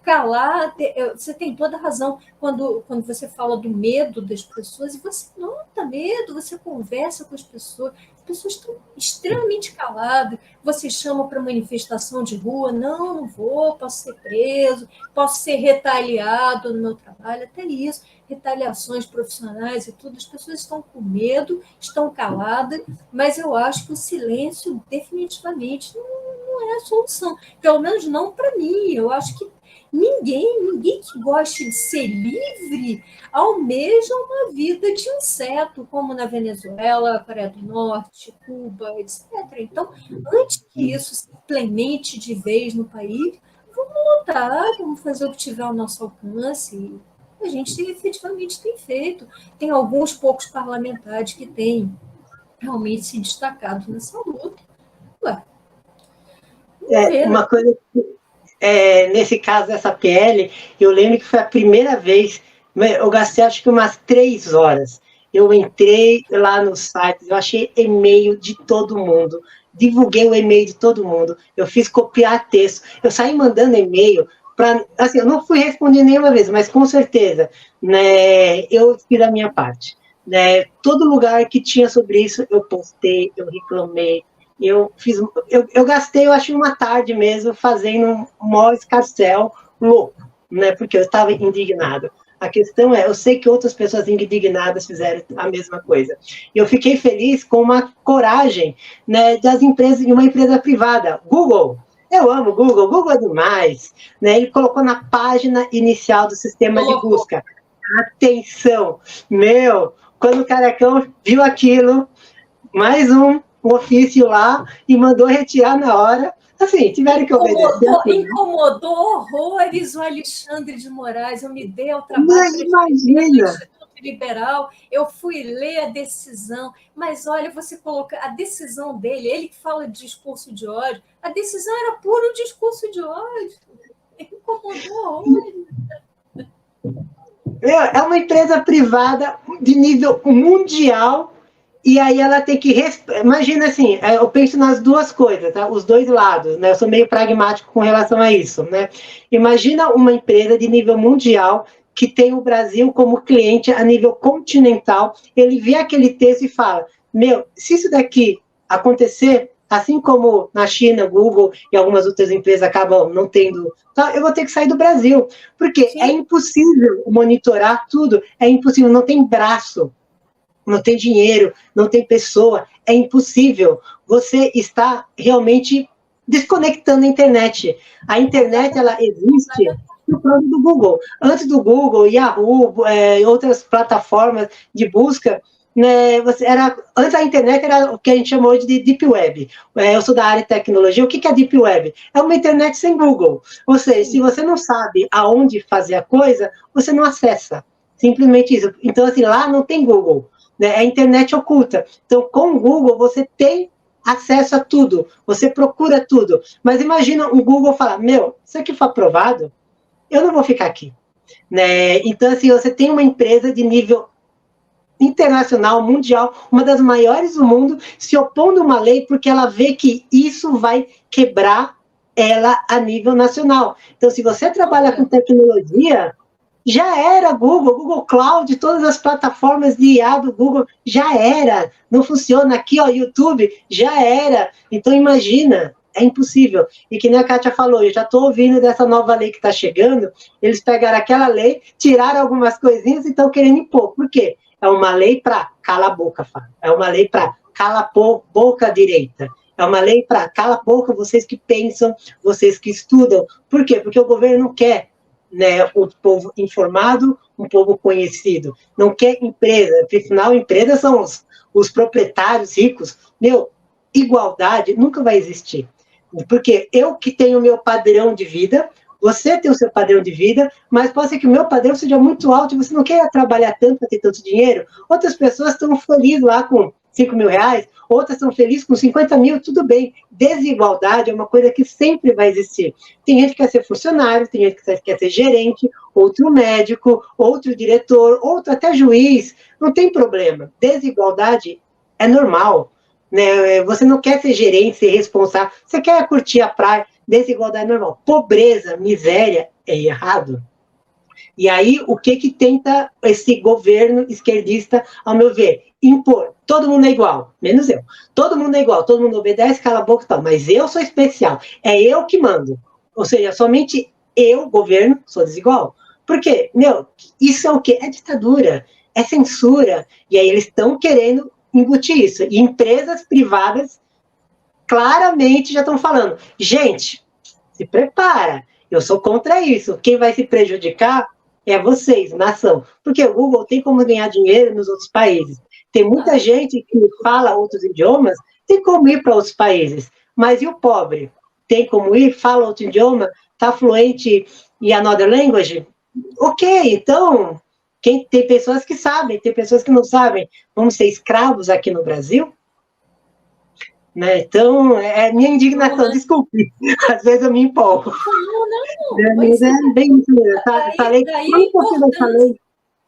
Speaker 2: calar. Você tem toda a razão quando você fala do medo das pessoas, e você nota medo, você conversa com as pessoas estão extremamente caladas. Você chama para manifestação de rua, não vou, posso ser preso, posso ser retaliado no meu trabalho, até isso, retaliações profissionais e tudo. As pessoas estão com medo, estão caladas, mas eu acho que o silêncio definitivamente não é a solução, pelo menos não para mim. Eu acho que ninguém que goste de ser livre almeja uma vida de inseto, como na Venezuela, Coreia do Norte, Cuba, etc. Então, antes que isso se implemente de vez no país, vamos lutar, vamos fazer o que tiver ao nosso alcance. A gente efetivamente tem feito. Tem alguns poucos parlamentares que têm realmente se destacado nessa luta. Ué,
Speaker 1: uma coisa que, nesse caso dessa PL, eu lembro que foi a primeira vez, eu gastei acho que umas 3 horas. Eu entrei lá no site, eu achei e-mail de todo mundo, divulguei o e-mail de todo mundo, eu fiz copiar texto, eu saí mandando e-mail para, assim, eu não fui responder nenhuma vez, mas com certeza, né, eu fiz a minha parte. Né, todo lugar que tinha sobre isso, eu postei, eu reclamei, eu gastei, eu acho, uma tarde mesmo fazendo um maior escarcéu louco, né, porque eu estava indignado. A questão é, eu sei que outras pessoas indignadas fizeram a mesma coisa. E eu fiquei feliz com uma coragem, né, das empresas, de uma empresa privada, Google. Eu amo Google, Google é demais. Né, ele colocou na página inicial do sistema de busca. Atenção, quando o Carecão viu aquilo, mais um ofício lá e mandou retirar na hora. Assim, tiveram que obedecer.
Speaker 2: Incomodou horrores o Alexandre de Moraes. Eu me dei ao trabalho
Speaker 1: do Instituto
Speaker 2: Liberal, eu fui ler a decisão, mas olha, você coloca a decisão dele, ele que fala de discurso de ódio, a decisão era puro discurso de ódio. Incomodou horrores.
Speaker 1: É uma empresa privada de nível mundial, e aí ela tem que... Imagina assim, eu penso nas duas coisas, tá? Os dois lados, né? Eu sou meio pragmático com relação a isso, né? Imagina uma empresa de nível mundial que tem o Brasil como cliente a nível continental, ele vê aquele texto e fala, se isso daqui acontecer, assim como na China, Google e algumas outras empresas acabam não tendo, eu vou ter que sair do Brasil, porque é impossível monitorar tudo, é impossível, não tem braço, não tem dinheiro, não tem pessoa, é impossível. Você está realmente desconectando a internet. A internet, ela existe no plano do Google. Antes do Google, Yahoo, outras plataformas de busca, né, antes a internet era o que a gente chamou hoje de Deep Web. Eu sou da área de tecnologia. O que é Deep Web? É uma internet sem Google. Ou seja, se você não sabe aonde fazer a coisa, você não acessa. Simplesmente isso. Então, assim, lá não tem Google. Né? É a internet oculta. Então, com o Google, você tem acesso a tudo. Você procura tudo. Mas imagina o Google falar, isso aqui foi aprovado, eu não vou ficar aqui. Né? Então, assim, você tem uma empresa de nível internacional, mundial, uma das maiores do mundo, se opondo a uma lei porque ela vê que isso vai quebrar ela a nível nacional. Então, se você trabalha com tecnologia, já era Google Cloud, todas as plataformas de IA do Google, já era. Não funciona aqui, ó, YouTube, já era. Então, imagina, é impossível. E que nem a Kátia falou, eu já estou ouvindo dessa nova lei que está chegando, eles pegaram aquela lei, tiraram algumas coisinhas e estão querendo impor. Por quê? É uma lei para cala a boca, Fábio. É uma lei para cala a boca direita. É uma lei para cala a boca vocês que pensam, vocês que estudam. Por quê? Porque o governo não quer, né, o povo informado, um povo conhecido. Não quer empresa, afinal, empresas são os proprietários ricos. Igualdade nunca vai existir. Porque eu que tenho o meu padrão de vida, você tem o seu padrão de vida, mas pode ser que o meu padrão seja muito alto e você não quer trabalhar tanto para ter tanto dinheiro. Outras pessoas estão felizes lá com 5 mil reais, outras estão felizes com 50 mil, tudo bem. Desigualdade é uma coisa que sempre vai existir. Tem gente que quer ser funcionário, tem gente que quer ser gerente, outro médico, outro diretor, outro até juiz, não tem problema. Desigualdade é normal. Né? Você não quer ser gerente, ser responsável, você quer curtir a praia, desigualdade é normal. Pobreza, miséria é errado. E aí, o que tenta esse governo esquerdista, ao meu ver? Impor. Todo mundo é igual, menos eu. Todo mundo é igual, todo mundo obedece, cala a boca e tal. Mas eu sou especial, é eu que mando. Ou seja, somente eu, governo, sou desigual. Por quê? Isso é o quê? É ditadura, é censura. E aí eles estão querendo embutir isso. E empresas privadas claramente já estão falando, gente, se prepara, eu sou contra isso. Quem vai se prejudicar é vocês, nação. Porque o Google tem como ganhar dinheiro nos outros países. Tem muita gente que fala outros idiomas, tem como ir para outros países. Mas e o pobre? Tem como ir, fala outro idioma, está fluente em another language? Ok, então, tem pessoas que sabem, tem pessoas que não sabem. Vamos ser escravos aqui no Brasil? Né? Então, é minha indignação, desculpe, às vezes eu me empolgo.
Speaker 2: Não.
Speaker 1: Mas é bem isso mesmo.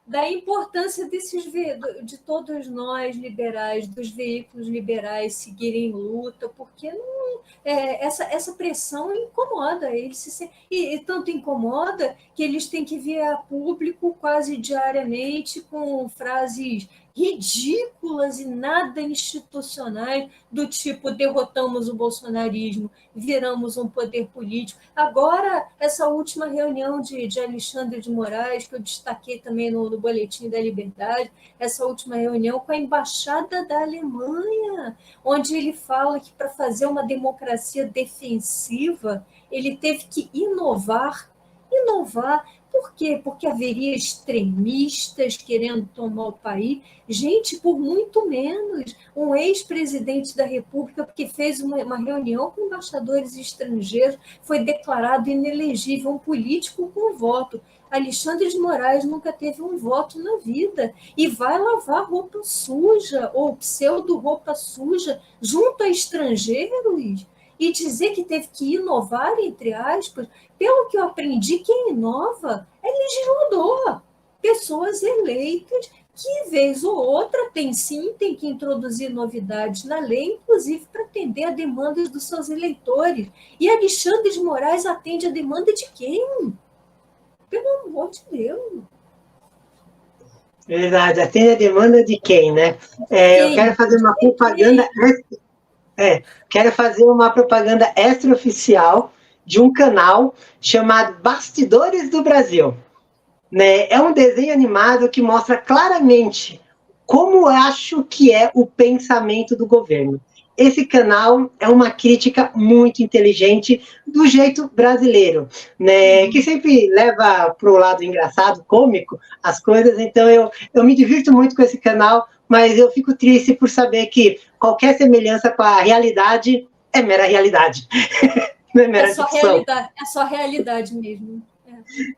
Speaker 2: Da importância de todos nós liberais, dos veículos liberais seguirem luta, porque não, essa pressão incomoda eles, e tanto incomoda que eles têm que vir a público quase diariamente com frases ridículas e nada institucionais, do tipo derrotamos o bolsonarismo, viramos um poder político. Agora, essa última reunião de Alexandre de Moraes, que eu destaquei também no Boletim da Liberdade, essa última reunião com a Embaixada da Alemanha, onde ele fala que para fazer uma democracia defensiva, ele teve que inovar. Por quê? Porque haveria extremistas querendo tomar o país. Gente, por muito menos, um ex-presidente da República, porque fez uma reunião com embaixadores estrangeiros, foi declarado inelegível, um político com voto. Alexandre de Moraes nunca teve um voto na vida e vai lavar roupa suja, ou pseudo-roupa suja, junto a estrangeiros, e dizer que teve que inovar, entre aspas. Pelo que eu aprendi, quem inova é legislador, pessoas eleitas que, vez ou outra, tem que introduzir novidades na lei, inclusive para atender a demandas dos seus eleitores. E Alexandre de Moraes atende a demanda de quem? Pelo amor de Deus.
Speaker 1: Verdade, atende a demanda de quem, né? Eu quero fazer uma propaganda. Quero fazer uma propaganda extraoficial de um canal chamado Bastidores do Brasil. Né? É um desenho animado que mostra claramente como acho que é o pensamento do governo. Esse canal é uma crítica muito inteligente do jeito brasileiro, né? Que sempre leva para o lado engraçado, cômico, as coisas. Então, eu me divirto muito com esse canal, mas eu fico triste por saber que qualquer semelhança com a realidade é mera realidade. Não é mera ficção.
Speaker 2: É só realidade mesmo.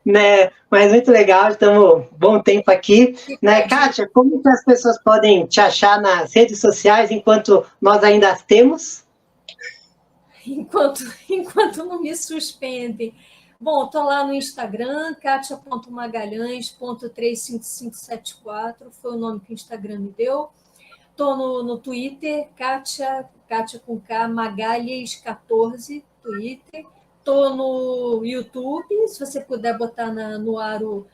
Speaker 1: Né? Mas muito legal, estamos bom tempo aqui. Né? Kátia, como que as pessoas podem te achar nas redes sociais enquanto nós ainda as temos?
Speaker 2: Enquanto não me suspendem. Bom, estou lá no Instagram, katia.magalhães.35574, foi o nome que o Instagram me deu. Estou no Twitter, Kátia com K, Magalhães14, Twitter. Estou no YouTube, se você puder botar no ar o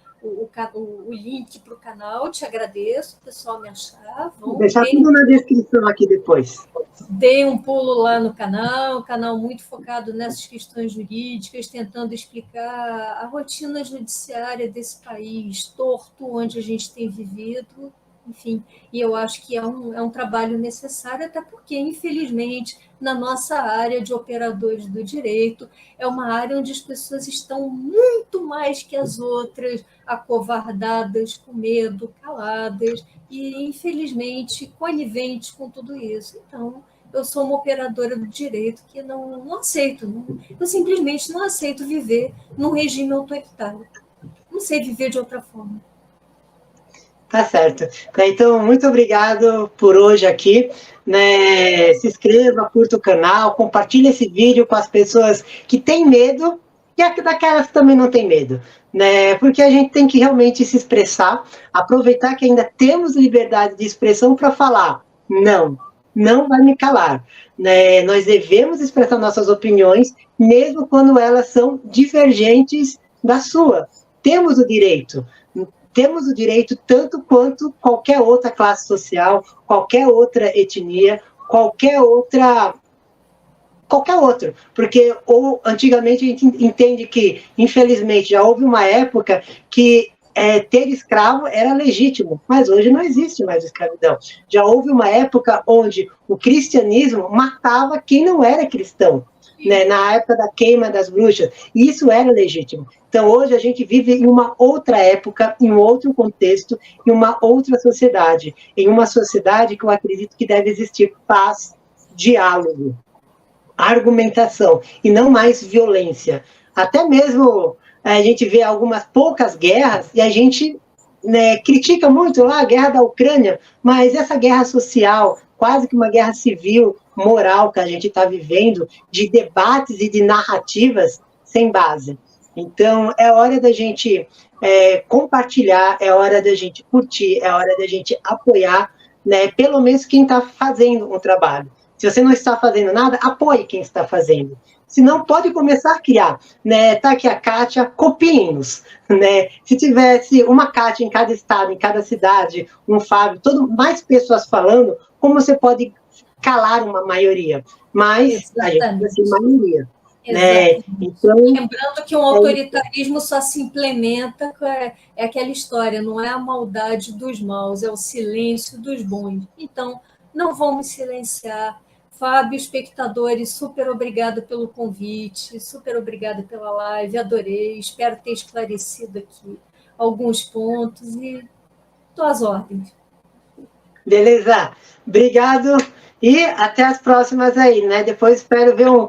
Speaker 2: link para o canal, te agradeço, o pessoal me achar.
Speaker 1: Vou deixar tudo na descrição aqui depois.
Speaker 2: Dei um pulo lá no canal, um canal muito focado nessas questões jurídicas, tentando explicar a rotina judiciária desse país torto, onde a gente tem vivido, enfim, e eu acho que é um trabalho necessário, até porque, infelizmente, na nossa área de operadores do direito, é uma área onde as pessoas estão muito mais que as outras, acovardadas, com medo, caladas, e, infelizmente, coniventes com tudo isso. Então, eu sou uma operadora do direito que não aceito, eu simplesmente não aceito viver num regime autoritário. Não sei viver de outra forma.
Speaker 1: Tá certo. Então, muito obrigado por hoje aqui. Né? Se inscreva, curta o canal, compartilhe esse vídeo com as pessoas que têm medo e daquelas que também não têm medo. Né? Porque a gente tem que realmente se expressar, aproveitar que ainda temos liberdade de expressão para falar, não vai me calar. Né? Nós devemos expressar nossas opiniões, mesmo quando elas são divergentes da sua. Temos o direito tanto quanto qualquer outra classe social, qualquer outra etnia, qualquer outro, porque antigamente a gente entende que, infelizmente, já houve uma época que ter escravo era legítimo, mas hoje não existe mais escravidão. Já houve uma época onde o cristianismo matava quem não era cristão, né, na época da queima das bruxas, e isso era legítimo. Então, hoje a gente vive em uma outra época, em um outro contexto, em uma outra sociedade, em uma sociedade que eu acredito que deve existir paz, diálogo, argumentação, e não mais violência. Até mesmo a gente vê algumas poucas guerras, e a gente, né, critica muito lá a guerra da Ucrânia, mas essa guerra social, quase que uma guerra civil, moral que a gente está vivendo, de debates e de narrativas sem base. Então, é hora da gente compartilhar, é hora da gente curtir, é hora da gente apoiar, né, pelo menos quem está fazendo um trabalho. Se você não está fazendo nada, apoie quem está fazendo. Se não, pode começar a criar. Né? Tá aqui a Kátia, copiem-nos. Né? Se tivesse uma Kátia em cada estado, em cada cidade, um Fábio, mais pessoas falando, como você pode calar uma maioria? Mas
Speaker 2: exatamente,
Speaker 1: a gente vai ter maioria. Né? Então,
Speaker 2: lembrando que um autoritarismo só se implementa, é aquela história, não é a maldade dos maus, é o silêncio dos bons. Então, não vamos silenciar. Fábio, espectadores, super obrigada pelo convite, super obrigada pela live, adorei, espero ter esclarecido aqui alguns pontos e estou às ordens.
Speaker 1: Beleza, obrigado e até as próximas aí, né? Depois espero ver um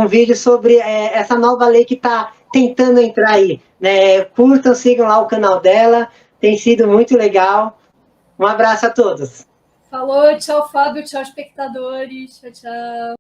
Speaker 1: vídeo sobre essa nova lei que está tentando entrar aí, né? Curtam, sigam lá o canal dela, tem sido muito legal. Um abraço a todos.
Speaker 2: Falou, tchau, Fábio, tchau, espectadores, tchau, tchau.